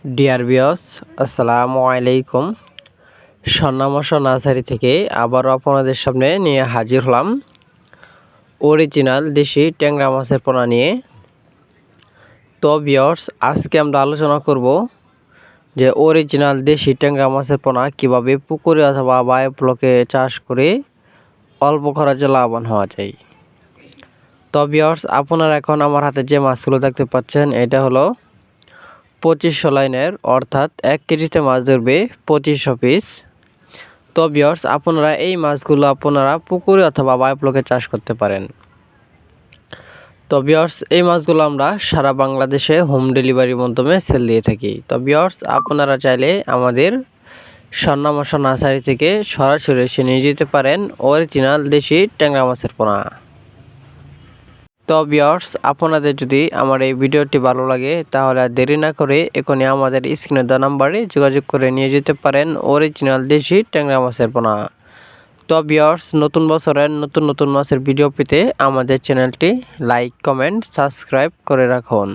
Dear viewers, আসসালামু আলাইকুম। স্বর্ণামশা nursery থেকে আবারও আপনাদের সামনে নিয়ে হাজির হলাম অরিজিনাল দেশি ট্যাংরা মাছের পোনা নিয়ে। তো ভিউয়ার্স, আজকে আমরা আলোচনা করব যে অরিজিনাল দেশি ট্যাংরা মাছের পোনা কীভাবে পুকুরে অথবা বায়োফ্লকে চাষ করে অল্প খরচে লাভবান হওয়া যায়। তো ভিউয়ার্স, আপনারা এখন আমার হাতে যে মাছগুলো দেখতে পাচ্ছেন, এটা হলো 2500 লাইনের, অর্থাৎ 1 কেজিতে মাছ ধরবে 2500 পিস। তো ভিউয়ার্স, আপনারা এই মাছগুলো আপনারা পুকুরে অথবা বায়োফ্লকে চাষ করতে পারেন। তো ভিউয়ার্স, এই মাছগুলো আমরা সারা বাংলাদেশে হোম ডেলিভারির মাধ্যমে সেল দিয়ে থাকি। তো ভিউয়ার্স, আপনারা চাইলে আমাদের স্বর্ণামশা নার্সারি থেকে সরাসরি এসে নিয়ে যেতে পারেন অরিজিনাল দেশি ট্যাংরা মাছের পোনা। তো ভিউয়ার্স, আপনাদের যদি আমার এই ভিডিওটি ভালো লাগে তাহলে আর দেরি না করে এখনই আমাদের স্ক্রিনে দেওয়া নাম্বারে যোগাযোগ করে নিয়ে যেতে পারেন অরিজিনাল দেশি ট্যাংরা মাছের পোনা। তো ভিউয়ার্স, নতুন বছরের নতুন মাছের ভিডিও পেতে আমাদের চ্যানেলটি লাইক, কমেন্ট, সাবস্ক্রাইব করে রাখুন।